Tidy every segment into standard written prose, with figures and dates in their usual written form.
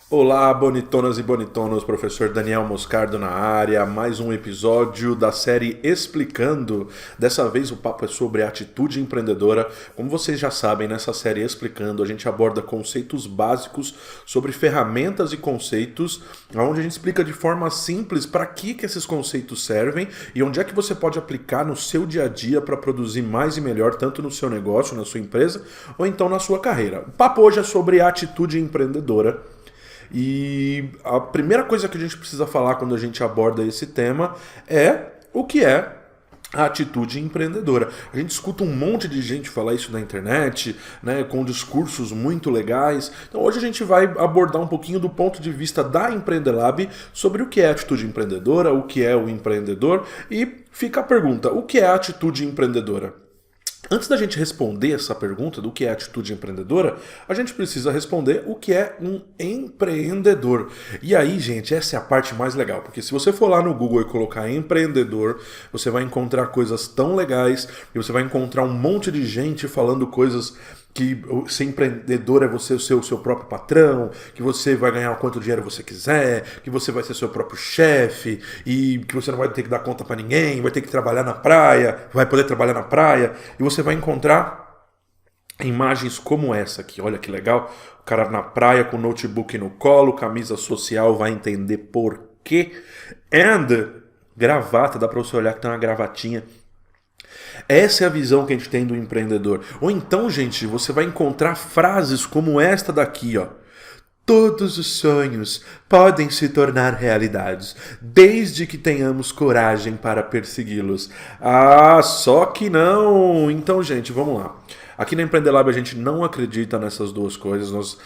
Olá, bonitonas e bonitonos, professor Daniel Moscardo na área, mais um episódio da série Explicando. Dessa vez o papo é sobre atitude empreendedora. Como vocês já sabem, nessa série Explicando a gente aborda conceitos básicos sobre ferramentas e conceitos, onde a gente explica de forma simples para que esses conceitos servem e onde é que você pode aplicar no seu dia a dia para produzir mais e melhor, tanto no seu negócio, na sua empresa, ou então na sua carreira. O papo hoje é sobre atitude empreendedora. E a primeira coisa que a gente precisa falar quando a gente aborda esse tema é o que é a atitude empreendedora. A gente escuta um monte de gente falar isso na internet, né, com discursos muito legais. Então hoje a gente vai abordar um pouquinho do ponto de vista da Empreendelab sobre o que é a atitude empreendedora, o que é o empreendedor e fica a pergunta, o que é a atitude empreendedora? Antes da gente responder essa pergunta do que é atitude empreendedora, a gente precisa responder o que é um empreendedor. E aí, gente, essa é a parte mais legal, porque se você for lá no Google e colocar empreendedor, você vai encontrar coisas tão legais e você vai encontrar um monte de gente falando coisas que ser empreendedor é você ser o seu próprio patrão, que você vai ganhar o quanto dinheiro você quiser, que você vai ser seu próprio chefe e que você não vai ter que dar conta pra ninguém, vai ter que trabalhar na praia, vai poder trabalhar na praia e você vai encontrar imagens como essa aqui. Olha que legal, o cara na praia com o notebook no colo, camisa social, vai entender por quê. And gravata, dá pra você olhar que tem uma gravatinha. Essa é a visão que a gente tem do empreendedor. Ou então, gente, você vai encontrar frases como esta daqui, ó. Todos os sonhos podem se tornar realidades, desde que tenhamos coragem para persegui-los. Ah, só que não! Então, gente, vamos lá. Aqui na Empreendelab a gente não acredita nessas duas coisas,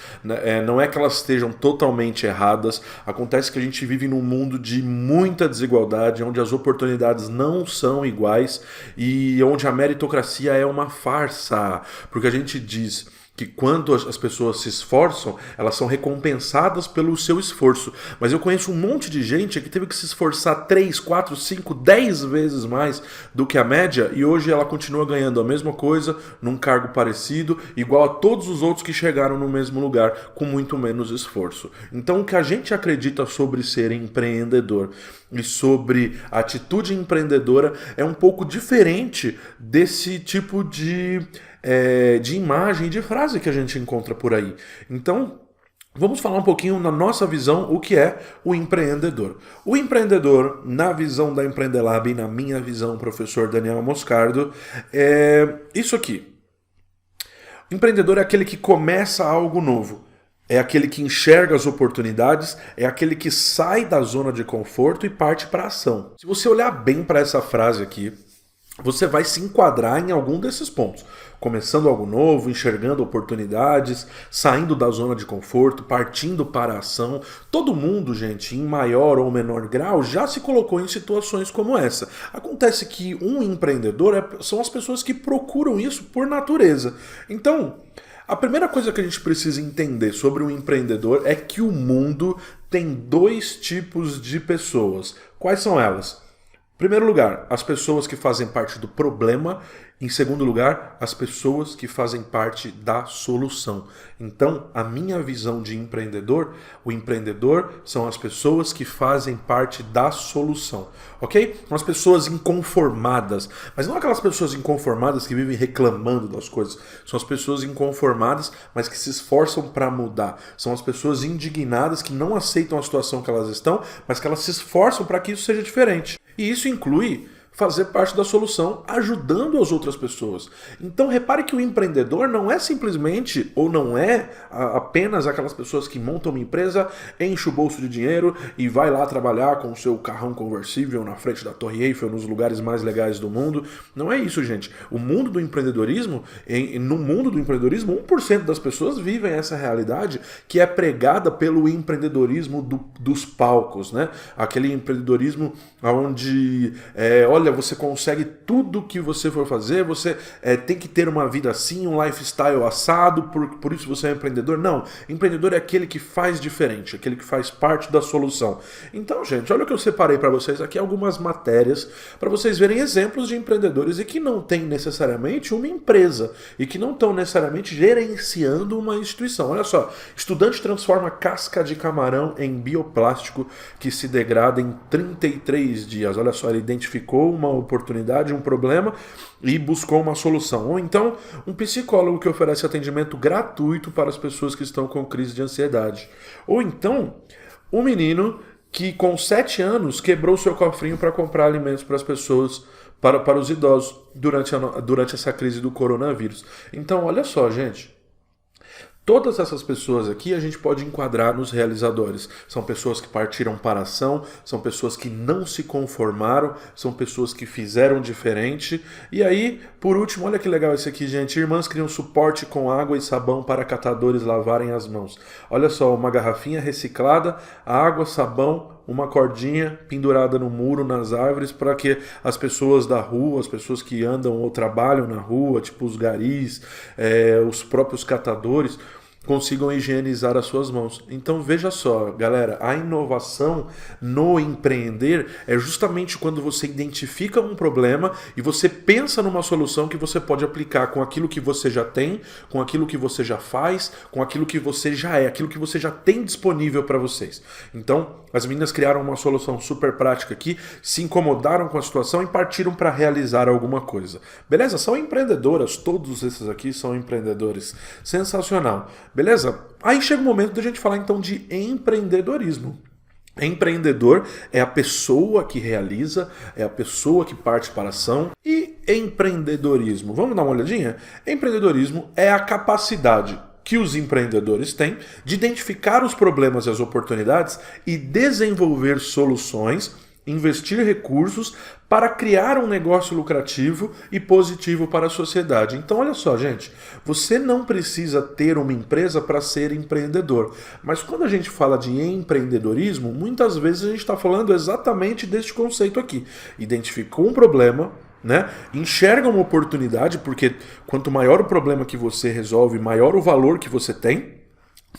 não é que elas estejam totalmente erradas, acontece que a gente vive num mundo de muita desigualdade, onde as oportunidades não são iguais e onde a meritocracia é uma farsa, porque a gente diz que quando as pessoas se esforçam, elas são recompensadas pelo seu esforço. Mas eu conheço um monte de gente que teve que se esforçar 3, 4, 5, 10 vezes mais do que a média e hoje ela continua ganhando a mesma coisa, num cargo parecido, igual a todos os outros que chegaram no mesmo lugar, com muito menos esforço. Então o que a gente acredita sobre ser empreendedor e sobre atitude empreendedora é um pouco diferente desse tipo de imagem, de frase que a gente encontra por aí. Então, vamos falar um pouquinho na nossa visão o que é o empreendedor. O empreendedor, na visão da Empreendelab e na minha visão, professor Daniel Moscardo, é isso aqui. O empreendedor é aquele que começa algo novo. É aquele que enxerga as oportunidades, é aquele que sai da zona de conforto e parte para a ação. Se você olhar bem para essa frase aqui, você vai se enquadrar em algum desses pontos. Começando algo novo, enxergando oportunidades, saindo da zona de conforto, partindo para a ação. Todo mundo, gente, em maior ou menor grau, já se colocou em situações como essa. Acontece que um empreendedor são as pessoas que procuram isso por natureza. Então, a primeira coisa que a gente precisa entender sobre um empreendedor é que o mundo tem dois tipos de pessoas. Quais são elas? Em primeiro lugar, as pessoas que fazem parte do problema. Em segundo lugar, as pessoas que fazem parte da solução. Então, a minha visão de empreendedor, o empreendedor são as pessoas que fazem parte da solução, ok? São as pessoas inconformadas, mas não aquelas pessoas inconformadas que vivem reclamando das coisas. São as pessoas inconformadas, mas que se esforçam para mudar. São as pessoas indignadas que não aceitam a situação que elas estão, mas que elas se esforçam para que isso seja diferente. E isso inclui fazer parte da solução, ajudando as outras pessoas. Então repare que o empreendedor não é simplesmente, ou não é apenas aquelas pessoas que montam uma empresa, enche o bolso de dinheiro e vai lá trabalhar com o seu carrão conversível na frente da Torre Eiffel, nos lugares mais legais do mundo. Não é isso, gente. O mundo do empreendedorismo, no mundo do empreendedorismo, 1% das pessoas vivem essa realidade que é pregada pelo empreendedorismo dos palcos, né? Aquele empreendedorismo onde, olha, olha, você consegue tudo que você for fazer, você tem que ter uma vida assim, um lifestyle assado, por isso você é empreendedor. Não, empreendedor é aquele que faz diferente, aquele que faz parte da solução. Então, gente, olha o que eu separei para vocês aqui, algumas matérias, para vocês verem exemplos de empreendedores e que não têm necessariamente uma empresa, e que não estão necessariamente gerenciando uma instituição. Olha só, estudante transforma casca de camarão em bioplástico que se degrada em 33 dias. Olha só, ele identificou uma oportunidade, um problema e buscou uma solução. Ou então, um psicólogo que oferece atendimento gratuito para as pessoas que estão com crise de ansiedade. Ou então, um menino que com 7 anos quebrou seu cofrinho para comprar alimentos para as pessoas, para os idosos, durante essa crise do coronavírus. Então, olha só, gente. Todas essas pessoas aqui a gente pode enquadrar nos realizadores. São pessoas que partiram para a ação, são pessoas que não se conformaram, são pessoas que fizeram diferente. E aí, por último, olha que legal esse aqui, gente. Irmãs criam suporte com água e sabão para catadores lavarem as mãos. Olha só, uma garrafinha reciclada, água, sabão, uma cordinha pendurada no muro, nas árvores, para que as pessoas da rua, as pessoas que andam ou trabalham na rua, tipo os garis, os próprios catadores, consigam higienizar as suas mãos. Então veja só, galera, a inovação no empreender é justamente quando você identifica um problema e você pensa numa solução que você pode aplicar com aquilo que você já tem, com aquilo que você já faz, com aquilo que você já é, aquilo que você já tem disponível para vocês. Então, as meninas criaram uma solução super prática aqui, se incomodaram com a situação e partiram para realizar alguma coisa. Beleza? São empreendedoras, todos esses aqui são empreendedores. Sensacional. Beleza? Aí chega o momento da gente falar então de empreendedorismo. Empreendedor é a pessoa que realiza, é a pessoa que parte para a ação. E empreendedorismo, vamos dar uma olhadinha? Empreendedorismo é a capacidade que os empreendedores têm de identificar os problemas e as oportunidades e desenvolver soluções, investir recursos para criar um negócio lucrativo e positivo para a sociedade. Então, olha só, gente, você não precisa ter uma empresa para ser empreendedor. Mas quando a gente fala de empreendedorismo, muitas vezes a gente está falando exatamente deste conceito aqui. Identificou um problema, né? Enxerga uma oportunidade, porque quanto maior o problema que você resolve, maior o valor que você tem,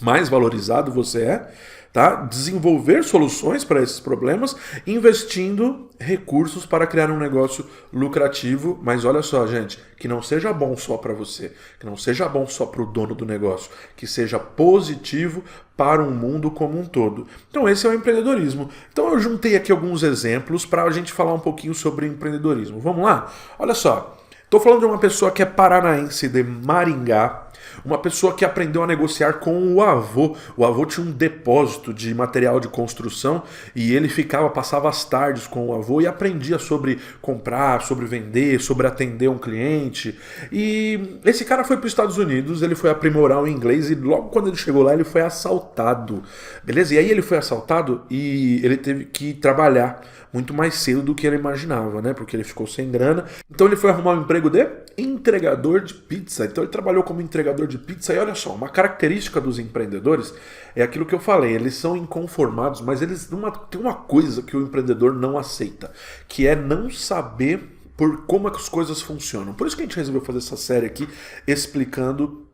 mais valorizado você é, tá? Desenvolver soluções para esses problemas, investindo recursos para criar um negócio lucrativo, mas olha só, gente, que não seja bom só para você, que não seja bom só para o dono do negócio, que seja positivo para um mundo como um todo. Então esse é o empreendedorismo. Então eu juntei aqui alguns exemplos para a gente falar um pouquinho sobre empreendedorismo. Vamos lá? Olha só, estou falando de uma pessoa que é paranaense, de Maringá, uma pessoa que aprendeu a negociar com o avô. O avô tinha um depósito de material de construção e ele passava as tardes com o avô e aprendia sobre comprar, sobre vender, sobre atender um cliente. E esse cara foi para os Estados Unidos, ele foi aprimorar o inglês e logo quando ele chegou lá ele foi assaltado. Beleza? E aí ele foi assaltado e ele teve que trabalhar muito mais cedo do que ele imaginava, né? Porque ele ficou sem grana. Então ele foi arrumar um emprego de entregador de pizza. Então ele trabalhou como entregador de pizza. E olha só, uma característica dos empreendedores é aquilo que eu falei. Eles são inconformados, mas eles tem uma coisa que o empreendedor não aceita, que é não saber por como as coisas funcionam. Por isso que a gente resolveu fazer essa série aqui explicando,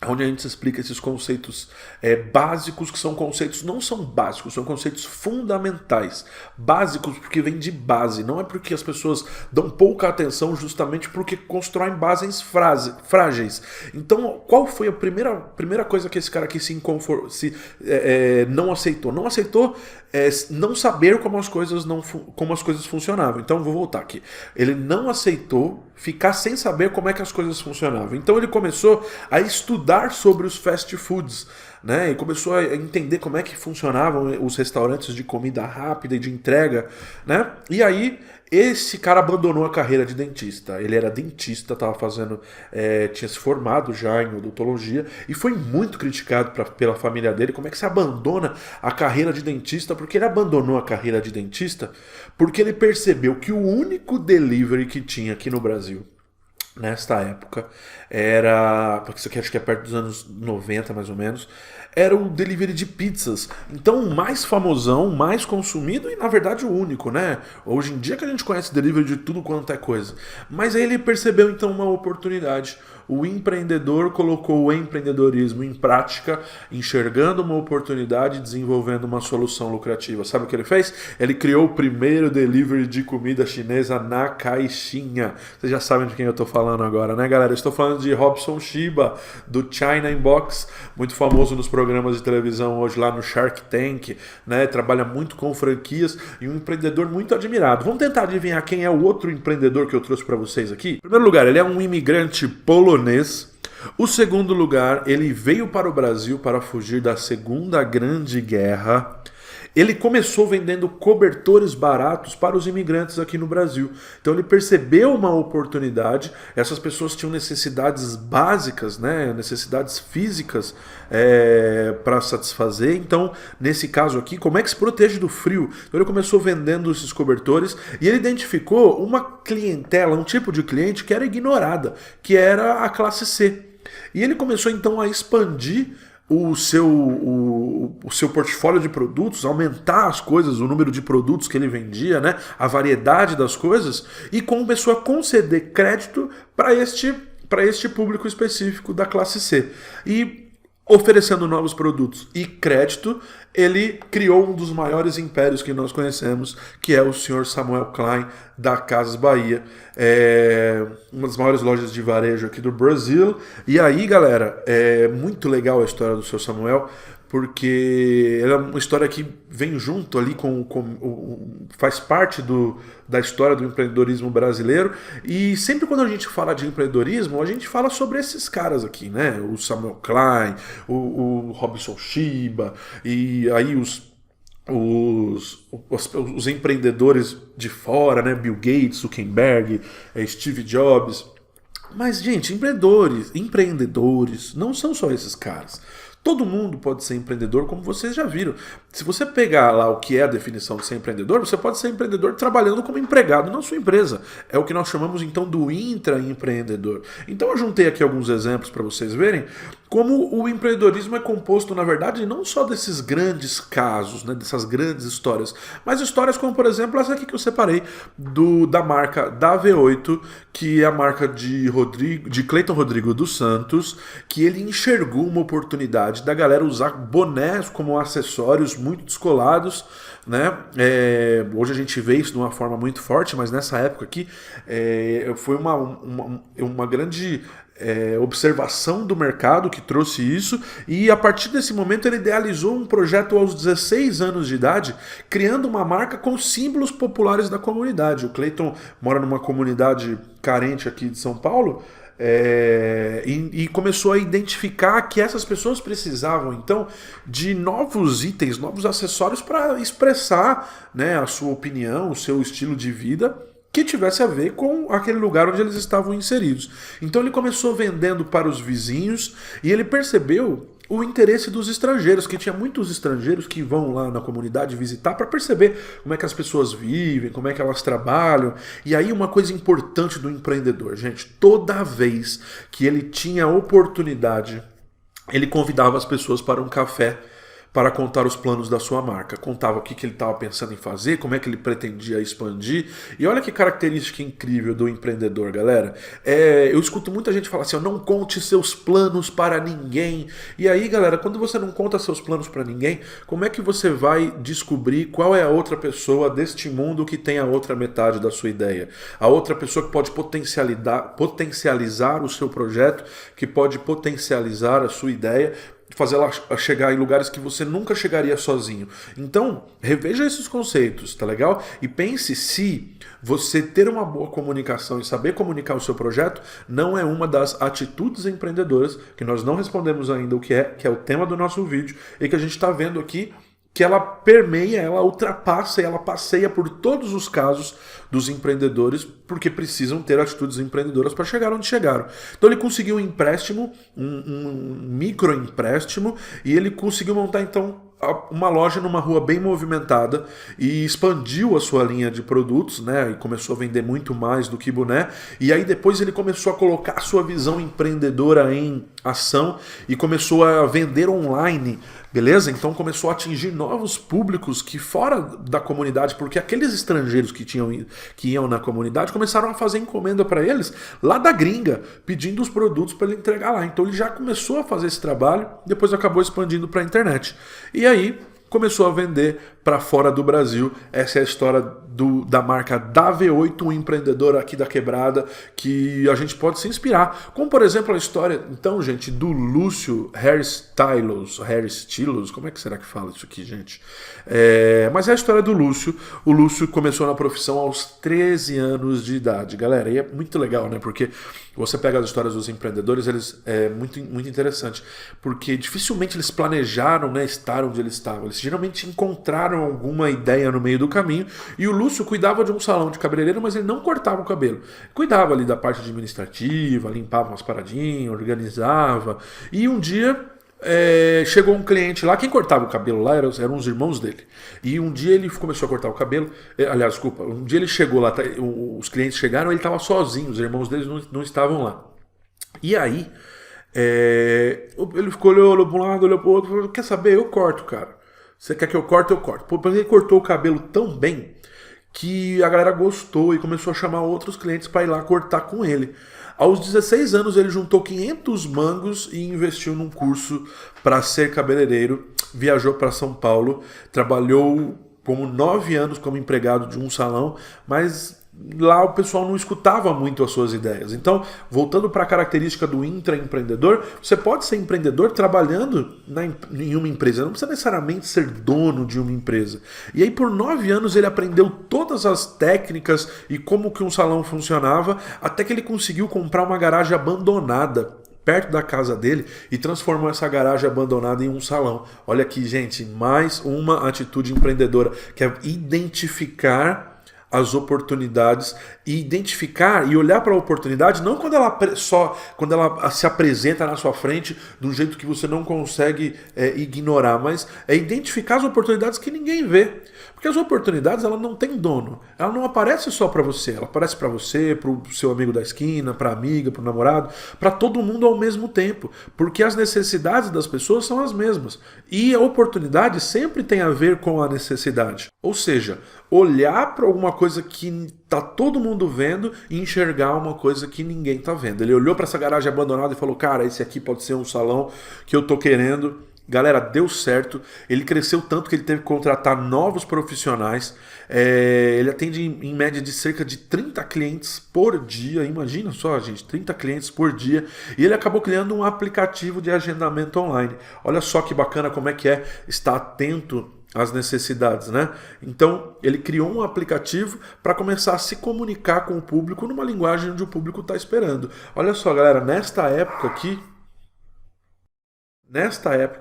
onde a gente explica esses conceitos básicos, que são conceitos, não são básicos, são conceitos fundamentais. Básicos porque vem de base, não é porque as pessoas dão pouca atenção justamente porque constroem bases frágeis. Então, qual foi a primeira coisa que esse cara aqui não aceitou? Não aceitou não saber como as coisas funcionavam. Então, vou voltar aqui. Ele não aceitou ficar sem saber como é que as coisas funcionavam. Então, ele começou a estudar sobre os fast foods, né? E começou a entender como é que funcionavam os restaurantes de comida rápida e de entrega, né? E aí esse cara abandonou a carreira de dentista. Ele era dentista, tinha se formado já em odontologia e foi muito criticado pela família dele. Como é que você abandona a carreira de dentista? Porque ele abandonou a carreira de dentista porque ele percebeu que o único delivery que tinha aqui no Brasil nesta época era, porque isso aqui acho que é perto dos anos 90 mais ou menos, era o delivery de pizzas. Então o mais famosão, mais consumido e na verdade o único, né? Hoje em dia que a gente conhece delivery de tudo quanto é coisa. Mas aí ele percebeu então uma oportunidade. O empreendedor colocou o empreendedorismo em prática, enxergando uma oportunidade e desenvolvendo uma solução lucrativa. Sabe o que ele fez? Ele criou o primeiro delivery de comida chinesa na caixinha. Vocês já sabem de quem eu estou falando agora, né, galera? Eu estou falando de Robson Shiba, do China Inbox, muito famoso nos programas de televisão hoje lá no Shark Tank, né? Trabalha muito com franquias e um empreendedor muito admirado. Vamos tentar adivinhar quem é o outro empreendedor que eu trouxe para vocês aqui? Em primeiro lugar, ele é um imigrante polonês. O segundo lugar, ele veio para o Brasil para fugir da Segunda Grande Guerra. Ele começou vendendo cobertores baratos para os imigrantes aqui no Brasil. Então ele percebeu uma oportunidade. Essas pessoas tinham necessidades básicas, né? Necessidades físicas para satisfazer. Então, nesse caso aqui, como é que se protege do frio? Então ele começou vendendo esses cobertores e ele identificou uma clientela, um tipo de cliente que era ignorada, que era a classe C. E ele começou então a expandir o seu portfólio de produtos, aumentar as coisas, o número de produtos que ele vendia, né, a variedade das coisas, e começou a conceder crédito para este público específico da classe C. E oferecendo novos produtos e crédito, ele criou um dos maiores impérios que nós conhecemos, que é o Sr. Samuel Klein, da Casas Bahia, uma das maiores lojas de varejo aqui do Brasil. E aí, galera, é muito legal a história do Sr. Samuel, porque ela é uma história que vem junto ali faz parte da história do empreendedorismo brasileiro, e sempre quando a gente fala de empreendedorismo, a gente fala sobre esses caras aqui, né? O Samuel Klein, o Robson Shiba, e aí os empreendedores de fora, né? Bill Gates, Zuckerberg, Steve Jobs. Mas, gente, empreendedores não são só esses caras. Todo mundo pode ser empreendedor, como vocês já viram. Se você pegar lá o que é a definição de ser empreendedor, você pode ser empreendedor trabalhando como empregado na sua empresa. É o que nós chamamos então do intraempreendedor. Então eu juntei aqui alguns exemplos para vocês verem como o empreendedorismo é composto, na verdade, não só desses grandes casos, né, dessas grandes histórias, mas histórias como, por exemplo, essa aqui que eu separei da marca da V8, que é a marca de Cleiton Rodrigo dos Santos, que ele enxergou uma oportunidade da galera usar bonés como acessórios muito descolados, né? Hoje a gente vê isso de uma forma muito forte, mas nessa época aqui foi uma grande observação do mercado que trouxe isso, e a partir desse momento ele idealizou um projeto aos 16 anos de idade, criando uma marca com símbolos populares da comunidade. O Cleiton mora numa comunidade carente aqui de São Paulo, e começou a identificar que essas pessoas precisavam então de novos itens, novos acessórios para expressar, né, a sua opinião, o seu estilo de vida, que tivesse a ver com aquele lugar onde eles estavam inseridos. Então ele começou vendendo para os vizinhos e ele percebeu o interesse dos estrangeiros, que tinha muitos estrangeiros que vão lá na comunidade visitar para perceber como é que as pessoas vivem, como é que elas trabalham. E aí uma coisa importante do empreendedor, gente, toda vez que ele tinha oportunidade, ele convidava as pessoas para um café para contar os planos da sua marca. Contava o que ele estava pensando em fazer, como é que ele pretendia expandir. E olha que característica incrível do empreendedor, galera. Eu escuto muita gente falar assim, não conte seus planos para ninguém. E aí, galera, quando você não conta seus planos para ninguém, como é que você vai descobrir qual é a outra pessoa deste mundo que tem a outra metade da sua ideia? A outra pessoa que pode potencializar o seu projeto, que pode potencializar a sua ideia, fazer ela chegar em lugares que você nunca chegaria sozinho. Então, reveja esses conceitos, tá legal? E pense se você ter uma boa comunicação e saber comunicar o seu projeto não é uma das atitudes empreendedoras, que nós não respondemos ainda o que é o tema do nosso vídeo, e que a gente está vendo aqui, que ela permeia, ela ultrapassa e ela passeia por todos os casos dos empreendedores, porque precisam ter atitudes empreendedoras para chegar onde chegaram. Então ele conseguiu um empréstimo, um microempréstimo, e ele conseguiu montar então uma loja numa rua bem movimentada e expandiu a sua linha de produtos, né? E começou a vender muito mais do que boné. E aí depois ele começou a colocar a sua visão empreendedora em ação e começou a vender online, beleza? Então começou a atingir novos públicos que fora da comunidade, porque aqueles estrangeiros que iam na comunidade começaram a fazer encomenda para eles lá da gringa, pedindo os produtos para ele entregar lá. Então ele já começou a fazer esse trabalho, depois acabou expandindo para a internet. E aí começou a vender para fora do Brasil. Essa é a história da marca da V8, um empreendedor aqui da Quebrada, que a gente pode se inspirar. Como, por exemplo, a história, então, gente, do Lúcio Hairstylos, como é que será que fala isso aqui, gente? Mas é a história do Lúcio. O Lúcio começou na profissão aos 13 anos de idade, galera. E é muito legal, né? Porque você pega as histórias dos empreendedores, é muito, muito interessante, porque dificilmente eles planejaram, né, estar onde eles estavam. Eles geralmente encontraram alguma ideia no meio do caminho, e o Lúcio cuidava de um salão de cabeleireiro, mas ele não cortava o cabelo. Cuidava ali da parte administrativa, limpava umas paradinhas, organizava, e um dia chegou um cliente lá. Quem cortava o cabelo lá eram os irmãos dele. E um dia ele começou a cortar o cabelo. Aliás, desculpa, um dia ele chegou lá, os clientes chegaram, ele estava sozinho, os irmãos dele não estavam lá. E aí, ele ficou, olhou para um lado, olhou para o outro, falou: quer saber? Eu corto, cara. Você quer que eu corte? Eu corto. Pô, ele cortou o cabelo tão bem que a galera gostou e começou a chamar outros clientes para ir lá cortar com ele. Aos 16 anos ele juntou 500 mangos e investiu num curso para ser cabeleireiro, viajou para São Paulo, trabalhou como 9 anos como empregado de um salão, mas lá o pessoal não escutava muito as suas ideias. Então, voltando para a característica do intraempreendedor, você pode ser empreendedor trabalhando em uma empresa, não precisa necessariamente ser dono de uma empresa. E aí por 9 anos ele aprendeu todas as técnicas e como que um salão funcionava, até que ele conseguiu comprar uma garagem abandonada perto da casa dele e transformou essa garagem abandonada em um salão. Olha aqui, gente, mais uma atitude empreendedora, que é identificar as oportunidades e identificar e olhar para a oportunidade não quando ela se apresenta na sua frente de um jeito que você não consegue ignorar, mas identificar as oportunidades que ninguém vê. Porque as oportunidades, ela não tem dono. Ela não aparece só para você. Ela aparece para você, para o seu amigo da esquina, para a amiga, para o namorado, para todo mundo ao mesmo tempo. Porque as necessidades das pessoas são as mesmas. E a oportunidade sempre tem a ver com a necessidade. Ou seja, olhar para alguma coisa que tá todo mundo vendo e enxergar uma coisa que ninguém tá vendo. Ele olhou para essa garagem abandonada e falou: cara, esse aqui pode ser um salão que eu tô querendo. Galera, deu certo. Ele cresceu tanto que ele teve que contratar novos profissionais. Ele atende em média de cerca de 30 clientes por dia. Imagina só, gente, 30 clientes por dia. E ele acabou criando um aplicativo de agendamento online. Olha só que bacana como é que estar atento às necessidades, né? Então, ele criou um aplicativo para começar a se comunicar com o público numa linguagem onde o público está esperando. Olha só, galera, nesta época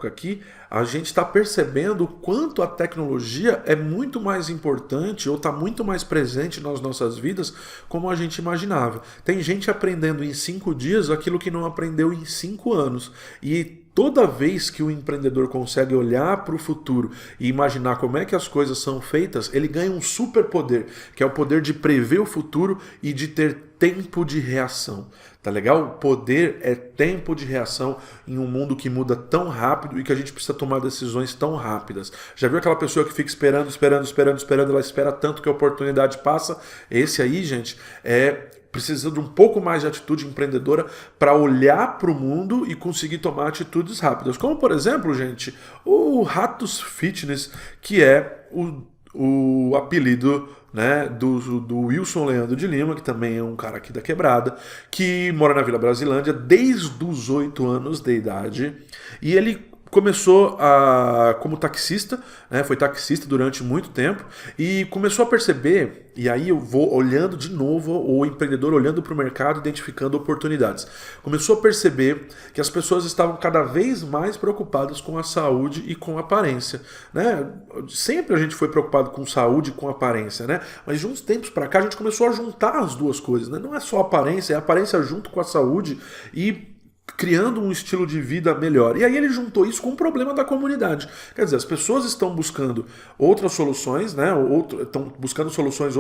aqui, a gente está percebendo o quanto a tecnologia é muito mais importante ou está muito mais presente nas nossas vidas como a gente imaginava. Tem gente aprendendo em 5 dias aquilo que não aprendeu em 5 anos. E toda vez que o empreendedor consegue olhar para o futuro e imaginar como é que as coisas são feitas, ele ganha um superpoder, que é o poder de prever o futuro e de ter tempo de reação. Tá legal? O poder é tempo de reação em um mundo que muda tão rápido e que a gente precisa tomar decisões tão rápidas. Já viu aquela pessoa que fica esperando, ela espera tanto que a oportunidade passa? Esse aí, gente, precisa de um pouco mais de atitude empreendedora para olhar para o mundo e conseguir tomar atitudes rápidas. Como, por exemplo, gente, o Ratos Fitness, que é o apelido, né, do Wilson Leandro de Lima, que também é um cara aqui da Quebrada, que mora na Vila Brasilândia desde os 8 anos de idade, e ele começou como taxista, né, foi taxista durante muito tempo e começou a perceber, e aí eu vou olhando de novo, o empreendedor olhando para o mercado, identificando oportunidades. Começou a perceber que as pessoas estavam cada vez mais preocupadas com a saúde e com a aparência, né? Sempre a gente foi preocupado com saúde e com aparência, né? Mas de uns tempos para cá a gente começou a juntar as duas coisas, né? Não é só aparência, é aparência junto com a saúde e criando um estilo de vida melhor. E aí ele juntou isso com o problema da comunidade. Quer dizer, as pessoas estão buscando outras soluções, né? Estão buscando soluções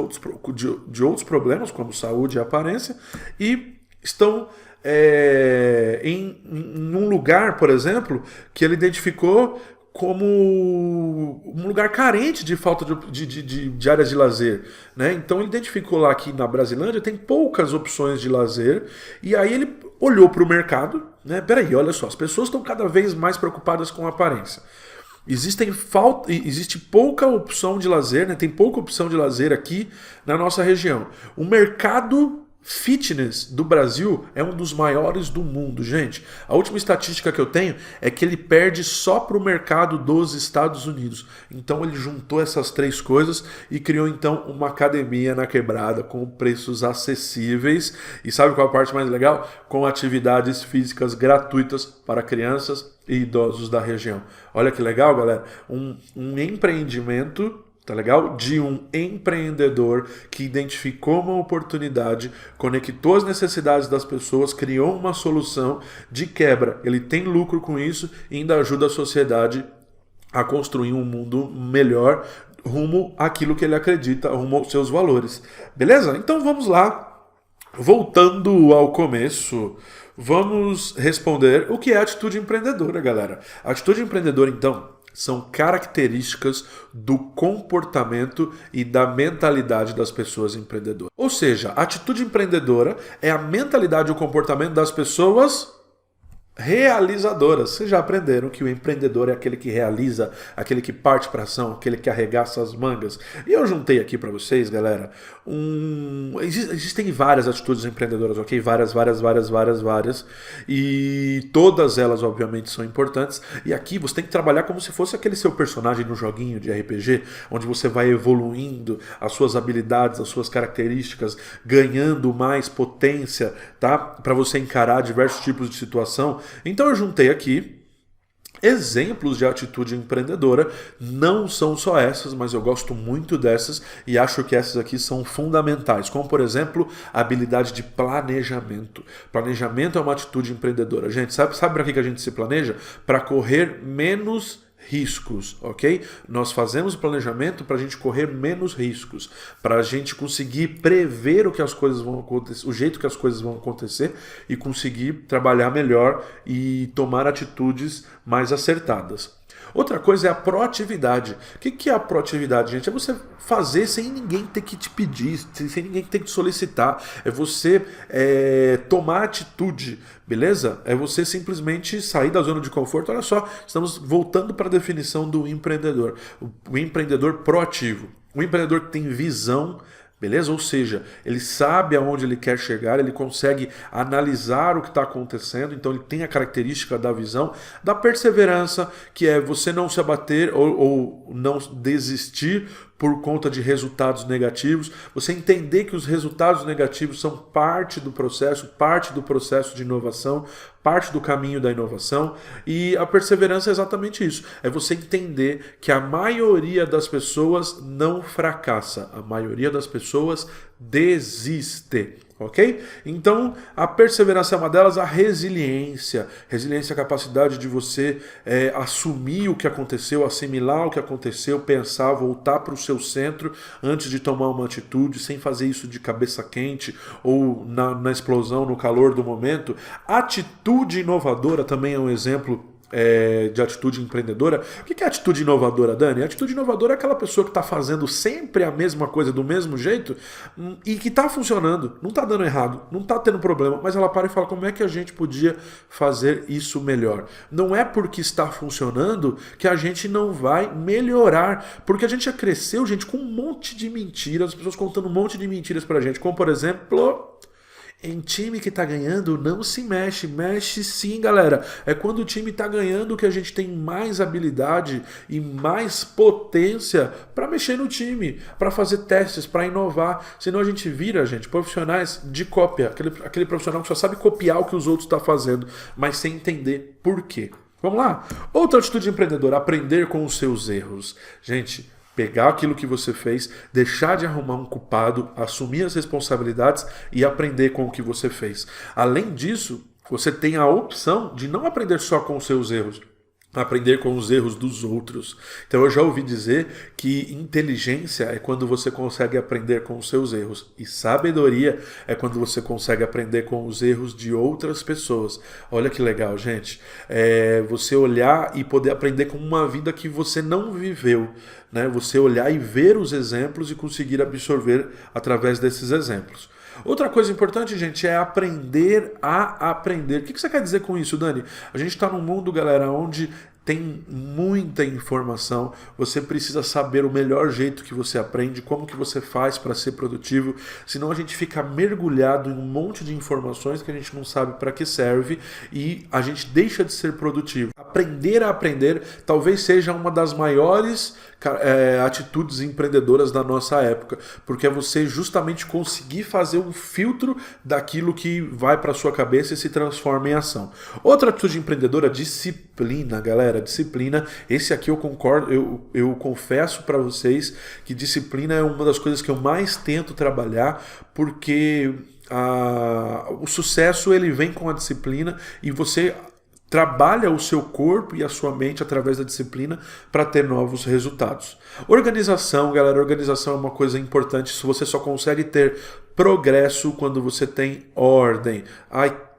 de outros problemas, como saúde e aparência, e estão em um lugar, por exemplo, que ele identificou como um lugar carente de falta de áreas de lazer, né? Então ele identificou lá que na Brasilândia tem poucas opções de lazer, e aí ele olhou para o mercado, né? Peraí, olha só, as pessoas estão cada vez mais preocupadas com a aparência. Existe pouca opção de lazer, né? Tem pouca opção de lazer aqui na nossa região. O mercado fitness do Brasil é um dos maiores do mundo, gente. A última estatística que eu tenho é que ele perde só para o mercado dos Estados Unidos. Então ele juntou essas três coisas e criou então uma academia na Quebrada com preços acessíveis. E sabe qual é a parte mais legal? Com atividades físicas gratuitas para crianças e idosos da região. Olha que legal, galera. Um empreendimento, tá legal? De um empreendedor que identificou uma oportunidade, conectou as necessidades das pessoas, criou uma solução de quebra. Ele tem lucro com isso e ainda ajuda a sociedade a construir um mundo melhor rumo àquilo que ele acredita, rumo aos seus valores. Beleza? Então vamos lá. Voltando ao começo, vamos responder o que é atitude empreendedora, galera. A atitude empreendedora, então, são características do comportamento e da mentalidade das pessoas empreendedoras. Ou seja, a atitude empreendedora é a mentalidade e o comportamento das pessoas realizadoras. Vocês já aprenderam que o empreendedor é aquele que realiza, aquele que parte para ação, aquele que arregaça as mangas. E eu juntei aqui para vocês, galera, existem várias atitudes empreendedoras, ok? Várias. E todas elas, obviamente, são importantes. E aqui você tem que trabalhar como se fosse aquele seu personagem no joguinho de RPG, onde você vai evoluindo as suas habilidades, as suas características, ganhando mais potência, tá? Para você encarar diversos tipos de situação. Então eu juntei aqui exemplos de atitude empreendedora. Não são só essas, mas eu gosto muito dessas e acho que essas aqui são fundamentais, como por exemplo a habilidade de planejamento. Planejamento é uma atitude empreendedora. Gente, sabe para que a gente se planeja? Para correr menos riscos, ok? Nós fazemos o planejamento para a gente correr menos riscos, para a gente conseguir prever o que as coisas vão acontecer, o jeito que as coisas vão acontecer e conseguir trabalhar melhor e tomar atitudes mais acertadas. Outra coisa é a proatividade. O que é a proatividade, gente? É você fazer sem ninguém ter que te pedir, sem ninguém ter que te solicitar. É você tomar atitude, beleza? É você simplesmente sair da zona de conforto. Olha só, estamos voltando para a definição do empreendedor. O empreendedor proativo. O empreendedor que tem visão, beleza? Ou seja, ele sabe aonde ele quer chegar, ele consegue analisar o que está acontecendo, então ele tem a característica da visão, da perseverança, que é você não se abater ou não desistir por conta de resultados negativos, você entender que os resultados negativos são parte do processo de inovação, parte do caminho da inovação, e a perseverança é exatamente isso, é você entender que a maioria das pessoas não fracassa, a maioria das pessoas desiste. Ok? Então, a perseverança é uma delas, a resiliência. Resiliência é a capacidade de você assumir o que aconteceu, assimilar o que aconteceu, pensar, voltar para o seu centro antes de tomar uma atitude, sem fazer isso de cabeça quente ou na explosão, no calor do momento. Atitude inovadora também é um exemplo de atitude empreendedora. O que é atitude inovadora, Dani? A atitude inovadora é aquela pessoa que está fazendo sempre a mesma coisa do mesmo jeito e que está funcionando, não está dando errado, não está tendo problema, mas ela para e fala: como é que a gente podia fazer isso melhor? Não é porque está funcionando que a gente não vai melhorar, porque a gente já cresceu, gente, com um monte de mentiras, as pessoas contando um monte de mentiras pra gente, como por exemplo: em time que tá ganhando não se mexe. Mexe sim, galera. É quando o time tá ganhando que a gente tem mais habilidade e mais potência para mexer no time, para fazer testes, para inovar. Senão a gente vira, gente, profissionais de cópia. Aquele profissional que só sabe copiar o que os outros estão fazendo, mas sem entender por quê. Vamos lá? Outra atitude empreendedora: aprender com os seus erros. Gente, pegar aquilo que você fez, deixar de arrumar um culpado, assumir as responsabilidades e aprender com o que você fez. Além disso, você tem a opção de não aprender só com os seus erros, aprender com os erros dos outros. Então eu já ouvi dizer que inteligência é quando você consegue aprender com os seus erros e sabedoria é quando você consegue aprender com os erros de outras pessoas. Olha que legal, gente. Você olhar e poder aprender com uma vida que você não viveu, né? Você olhar e ver os exemplos e conseguir absorver através desses exemplos. Outra coisa importante, gente, é aprender a aprender. O que você quer dizer com isso, Dani? A gente está num mundo, galera, onde tem muita informação, você precisa saber o melhor jeito que você aprende, como que você faz para ser produtivo, senão a gente fica mergulhado em um monte de informações que a gente não sabe para que serve e a gente deixa de ser produtivo. Aprender a aprender talvez seja uma das maiores atitudes empreendedoras da nossa época, porque é você justamente conseguir fazer um filtro daquilo que vai para sua cabeça e se transforma em ação. Outra atitude empreendedora, disciplina, galera, disciplina. Esse aqui eu concordo, eu confesso para vocês que disciplina é uma das coisas que eu mais tento trabalhar, porque o sucesso ele vem com a disciplina e você trabalha o seu corpo e a sua mente através da disciplina para ter novos resultados. Organização, galera, organização é uma coisa importante. Se você só consegue ter progresso quando você tem ordem.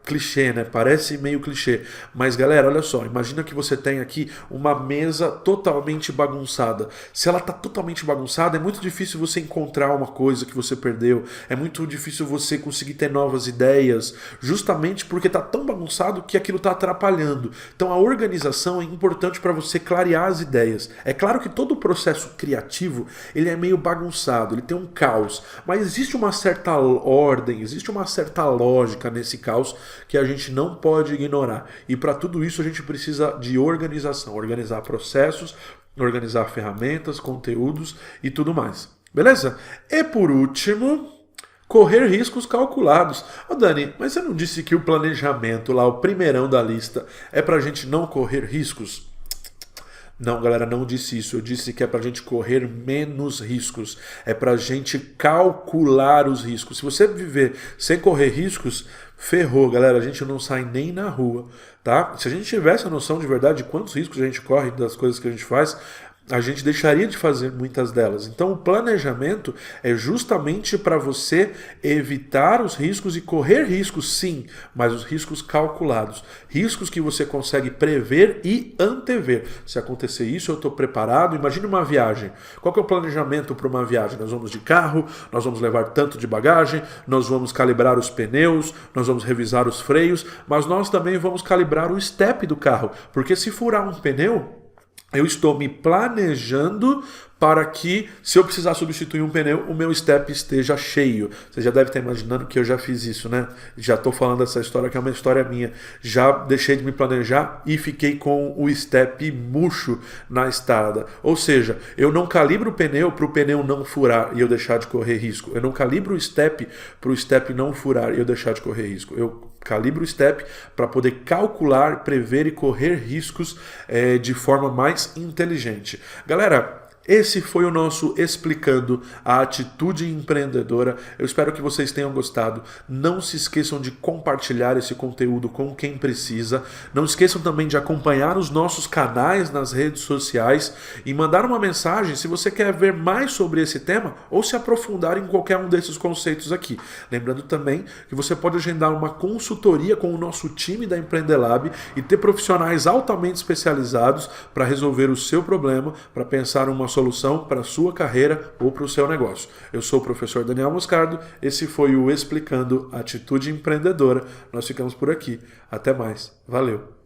Clichê, né? Parece meio clichê. Mas, galera, olha só. Imagina que você tem aqui uma mesa totalmente bagunçada. Se ela tá totalmente bagunçada, é muito difícil você encontrar uma coisa que você perdeu. É muito difícil você conseguir ter novas ideias. Justamente porque tá tão bagunçado que aquilo tá atrapalhando. Então, a organização é importante para você clarear as ideias. É claro que todo o processo criativo, ele é meio bagunçado. Ele tem um caos. Mas existe uma certa ordem, existe uma certa lógica nesse caos que a gente não pode ignorar. E para tudo isso a gente precisa de organização, organizar processos, organizar ferramentas, conteúdos e tudo mais. Beleza? E por último, correr riscos calculados. Dani, mas você não disse que o planejamento lá, o primeirão da lista, é para a gente não correr riscos? Não, galera, não disse isso. Eu disse que é pra gente correr menos riscos. É pra gente calcular os riscos. Se você viver sem correr riscos, ferrou, galera. A gente não sai nem na rua, tá? Se a gente tivesse a noção de verdade de quantos riscos a gente corre das coisas que a gente faz, a gente deixaria de fazer muitas delas. Então o planejamento é justamente para você evitar os riscos e correr riscos, sim, mas os riscos calculados. Riscos que você consegue prever e antever. Se acontecer isso, eu estou preparado. Imagine uma viagem. Qual que é o planejamento para uma viagem? Nós vamos de carro, nós vamos levar tanto de bagagem, nós vamos calibrar os pneus, nós vamos revisar os freios, mas nós também vamos calibrar o step do carro, porque se furar um pneu, eu estou me planejando para que, se eu precisar substituir um pneu, o meu step esteja cheio. Você já deve estar imaginando que eu já fiz isso, né? Já estou falando dessa história que é uma história minha. Já deixei de me planejar e fiquei com o step murcho na estrada. Ou seja, eu não calibro o pneu para o pneu não furar e eu deixar de correr risco. Eu não calibro o step para o step não furar e eu deixar de correr risco. Eu calibro o step para poder calcular, prever e correr riscos de forma mais inteligente. Galera, esse foi o nosso Explicando a Atitude Empreendedora. Eu espero que vocês tenham gostado. Não se esqueçam de compartilhar esse conteúdo com quem precisa. Não esqueçam também de acompanhar os nossos canais nas redes sociais e mandar uma mensagem se você quer ver mais sobre esse tema ou se aprofundar em qualquer um desses conceitos aqui. Lembrando também que você pode agendar uma consultoria com o nosso time da Empreendelab e ter profissionais altamente especializados para resolver o seu problema, para pensar uma solução para a sua carreira ou para o seu negócio. Eu sou o professor Daniel Moscardo, esse foi o Explicando Atitude Empreendedora. Nós ficamos por aqui. Até mais. Valeu!